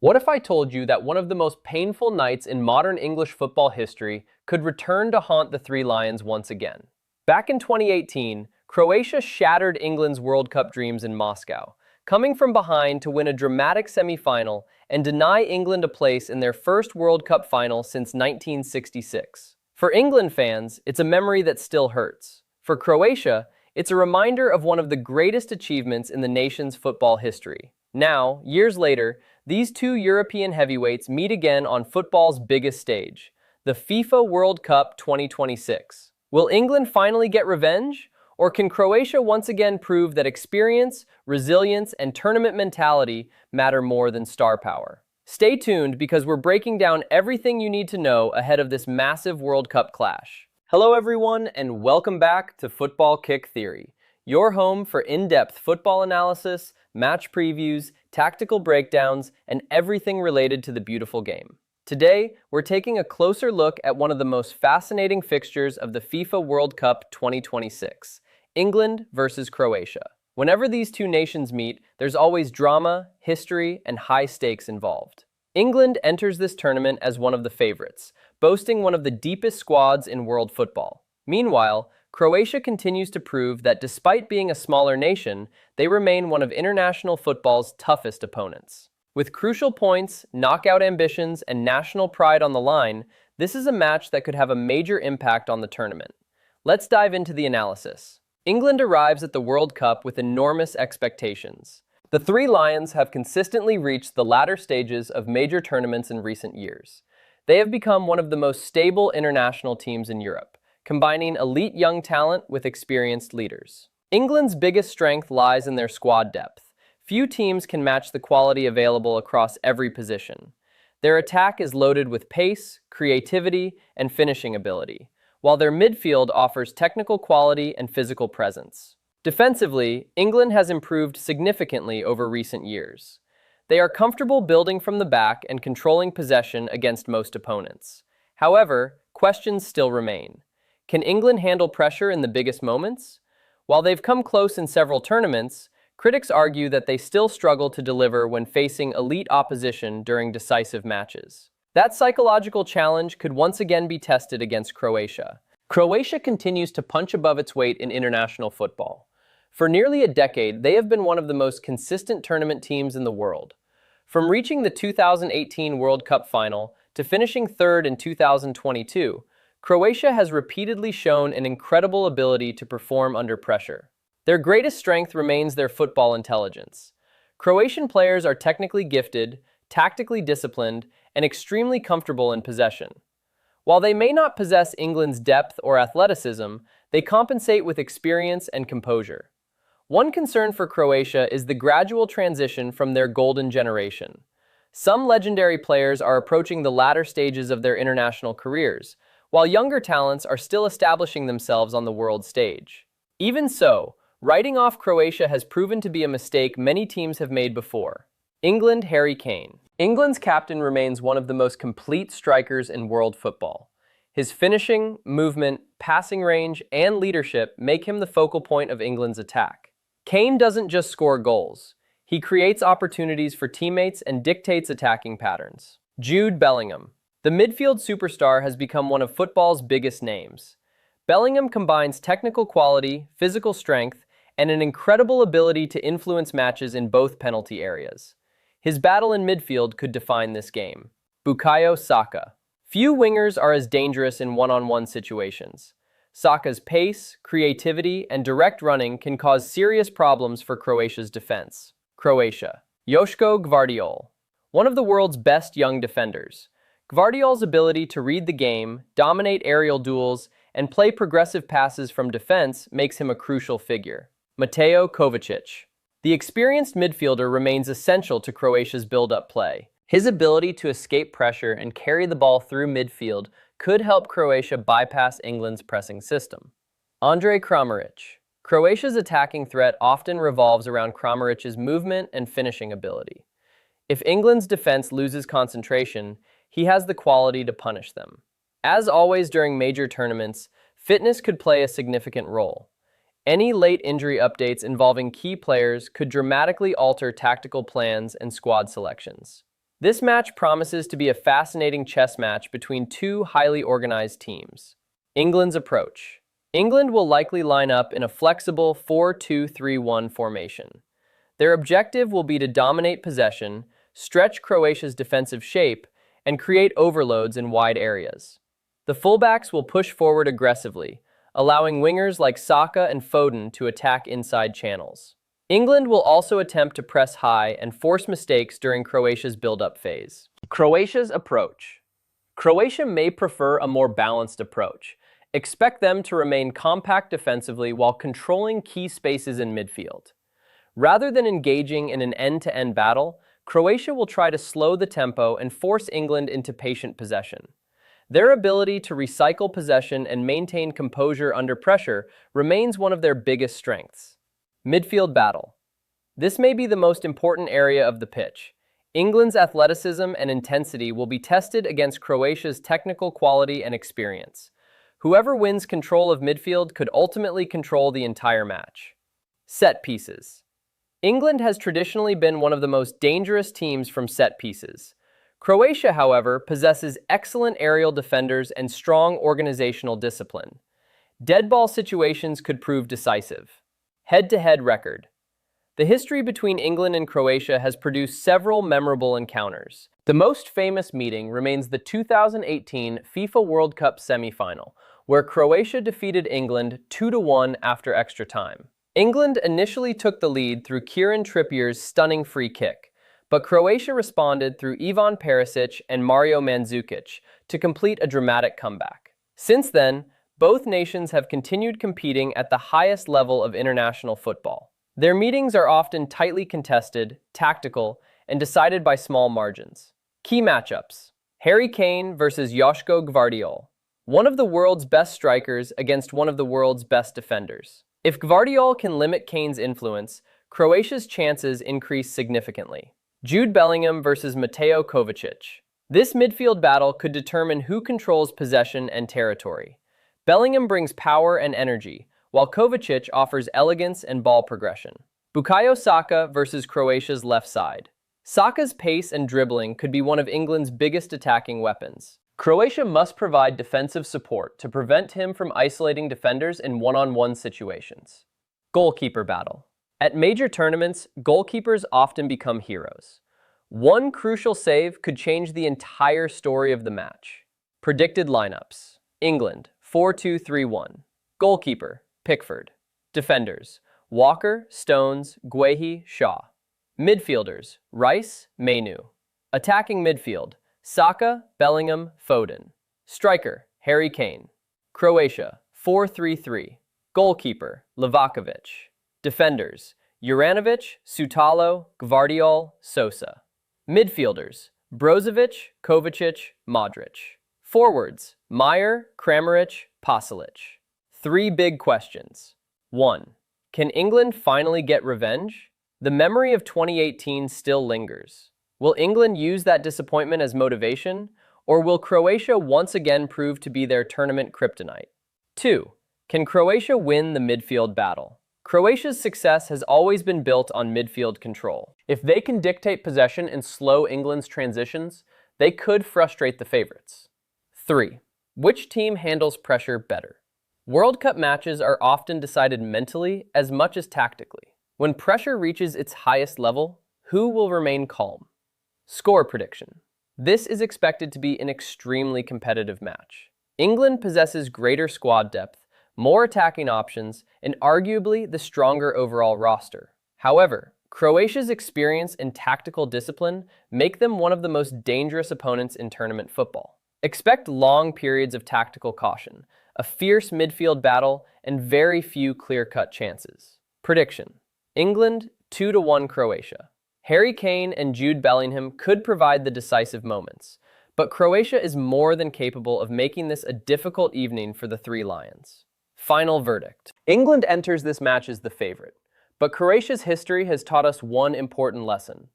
What if I told you that one of the most painful nights in modern English football history could return to haunt the Three Lions once again? Back in 2018, Croatia shattered England's World Cup dreams in Moscow, coming from behind to win a dramatic semi-final and deny England a place in their first World Cup final since 1966. For England fans, it's a memory that still hurts. For Croatia, it's a reminder of one of the greatest achievements in the nation's football history. Now, years later, these two European heavyweights meet again on football's biggest stage, the FIFA World Cup 2026. Will England finally get revenge? Or can Croatia once again prove that experience, resilience, and tournament mentality matter more than star power? Stay tuned because we're breaking down everything you need to know ahead of this massive World Cup clash. Hello everyone, and welcome back to Football Kick Theory, your home for in-depth football analysis, match previews, tactical breakdowns, and everything related to the beautiful game. Today, we're taking a closer look at one of the most fascinating fixtures of the FIFA World Cup 2026, England versus Croatia. Whenever these two nations meet, there's always drama, history, and high stakes involved. England enters this tournament as one of the favorites, boasting one of the deepest squads in world football. Meanwhile, Croatia continues to prove that despite being a smaller nation, they remain one of international football's toughest opponents. With crucial points, knockout ambitions, and national pride on the line, this is a match that could have a major impact on the tournament. Let's dive into the analysis. England arrives at the World Cup with enormous expectations. The Three Lions have consistently reached the latter stages of major tournaments in recent years. They have become one of the most stable international teams in Europe, combining elite young talent with experienced leaders. England's biggest strength lies in their squad depth. Few teams can match the quality available across every position. Their attack is loaded with pace, creativity, and finishing ability, while their midfield offers technical quality and physical presence. Defensively, England has improved significantly over recent years. They are comfortable building from the back and controlling possession against most opponents. However, questions still remain. Can England handle pressure in the biggest moments? While they've come close in several tournaments, critics argue that they still struggle to deliver when facing elite opposition during decisive matches. That psychological challenge could once again be tested against Croatia. Croatia continues to punch above its weight in international football. For nearly a decade, they have been one of the most consistent tournament teams in the world. From reaching the 2018 World Cup final to finishing third in 2022, Croatia has repeatedly shown an incredible ability to perform under pressure. Their greatest strength remains their football intelligence. Croatian players are technically gifted, tactically disciplined, and extremely comfortable in possession. While they may not possess England's depth or athleticism, they compensate with experience and composure. One concern for Croatia is the gradual transition from their golden generation. Some legendary players are approaching the latter stages of their international careers, while younger talents are still establishing themselves on the world stage. Even so, writing off Croatia has proven to be a mistake many teams have made before. England, Harry Kane. England's captain remains one of the most complete strikers in world football. His finishing, movement, passing range, and leadership make him the focal point of England's attack. Kane doesn't just score goals. He creates opportunities for teammates and dictates attacking patterns. Jude Bellingham. The midfield superstar has become one of football's biggest names. Bellingham combines technical quality, physical strength, and an incredible ability to influence matches in both penalty areas. His battle in midfield could define this game. Bukayo Saka. Few wingers are as dangerous in one-on-one situations. Saka's pace, creativity, and direct running can cause serious problems for Croatia's defense. Croatia. Joško Gvardiol. One of the world's best young defenders. Gvardiol's ability to read the game, dominate aerial duels, and play progressive passes from defense makes him a crucial figure. Mateo Kovacic. The experienced midfielder remains essential to Croatia's build-up play. His ability to escape pressure and carry the ball through midfield could help Croatia bypass England's pressing system. Andre Kramaric. Croatia's attacking threat often revolves around Kramaric's movement and finishing ability. If England's defense loses concentration, he has the quality to punish them. As always during major tournaments, fitness could play a significant role. Any late injury updates involving key players could dramatically alter tactical plans and squad selections. This match promises to be a fascinating chess match between two highly organized teams. England's approach. England will likely line up in a flexible 4-2-3-1 formation. Their objective will be to dominate possession, stretch Croatia's defensive shape, and create overloads in wide areas. The fullbacks will push forward aggressively, allowing wingers like Saka and Foden to attack inside channels. England will also attempt to press high and force mistakes during Croatia's build-up phase. Croatia's approach. Croatia may prefer a more balanced approach. Expect them to remain compact defensively while controlling key spaces in midfield. Rather than engaging in an end-to-end battle, Croatia will try to slow the tempo and force England into patient possession. Their ability to recycle possession and maintain composure under pressure remains one of their biggest strengths. Midfield battle. This may be the most important area of the pitch. England's athleticism and intensity will be tested against Croatia's technical quality and experience. Whoever wins control of midfield could ultimately control the entire match. Set pieces. England has traditionally been one of the most dangerous teams from set pieces. Croatia, however, possesses excellent aerial defenders and strong organizational discipline. Dead ball situations could prove decisive. Head-to-head record. The history between England and Croatia has produced several memorable encounters. The most famous meeting remains the 2018 FIFA World Cup semi-final, where Croatia defeated England 2-1 after extra time. England initially took the lead through Kieran Trippier's stunning free kick, but Croatia responded through Ivan Perisic and Mario Mandzukic to complete a dramatic comeback. Since then, both nations have continued competing at the highest level of international football. Their meetings are often tightly contested, tactical, and decided by small margins. Key matchups. Harry Kane versus Joško Gvardiol. One of the world's best strikers against one of the world's best defenders. If Gvardiol can limit Kane's influence, Croatia's chances increase significantly. Jude Bellingham versus Mateo Kovacic. This midfield battle could determine who controls possession and territory. Bellingham brings power and energy, while Kovacic offers elegance and ball progression. Bukayo Saka versus Croatia's left side. Saka's pace and dribbling could be one of England's biggest attacking weapons. Croatia must provide defensive support to prevent him from isolating defenders in one-on-one situations. Goalkeeper battle. At major tournaments, goalkeepers often become heroes. One crucial save could change the entire story of the match. Predicted lineups. England, 4-2-3-1. Goalkeeper, Pickford. Defenders, Walker, Stones, Guehi, Shaw. Midfielders, Rice, Mainu. Attacking midfield, Saka, Bellingham, Foden. Striker, Harry Kane. Croatia, 4-3-3. Goalkeeper, Livakovic. Defenders, Juranovic, Sutalo, Gvardiol, Sosa. Midfielders, Brozovic, Kovacic, Modric. Forwards, Meyer, Kramaric, Pasalic. Three big questions. 1. Can England finally get revenge? The memory of 2018 still lingers. Will England use that disappointment as motivation, or will Croatia once again prove to be their tournament kryptonite? 2. Can Croatia win the midfield battle? Croatia's success has always been built on midfield control. If they can dictate possession and slow England's transitions, they could frustrate the favorites. 3. Which team handles pressure better? World Cup matches are often decided mentally as much as tactically. When pressure reaches its highest level, who will remain calm? Score prediction. This is expected to be an extremely competitive match. England possesses greater squad depth, more attacking options, and arguably the stronger overall roster. However, Croatia's experience and tactical discipline make them one of the most dangerous opponents in tournament football. Expect long periods of tactical caution, a fierce midfield battle, and very few clear-cut chances. Prediction. England 2-1 Croatia. Harry Kane and Jude Bellingham could provide the decisive moments, but Croatia is more than capable of making this a difficult evening for the Three Lions. Final verdict. England enters this match as the favorite, but Croatia's history has taught us one important lesson.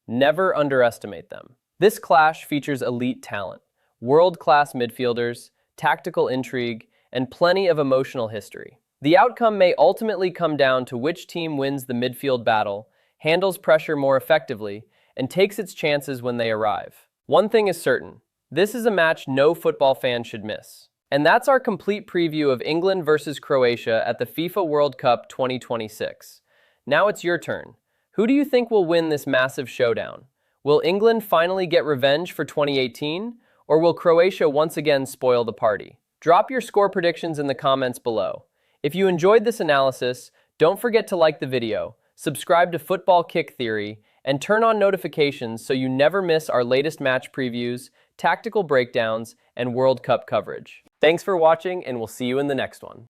Never underestimate them. This clash features elite talent, world-class midfielders, tactical intrigue, and plenty of emotional history. The outcome may ultimately come down to which team wins the midfield battle, handles pressure more effectively, and takes its chances when they arrive. One thing is certain, this is a match no football fan should miss. And that's our complete preview of England versus Croatia at the FIFA World Cup 2026. Now it's your turn. Who do you think will win this massive showdown? Will England finally get revenge for 2018? Or will Croatia once again spoil the party? Drop your score predictions in the comments below. If you enjoyed this analysis, don't forget to like the video, subscribe to Football Kick Theory, and turn on notifications so you never miss our latest match previews, tactical breakdowns, and World Cup coverage. Thanks for watching, and we'll see you in the next one.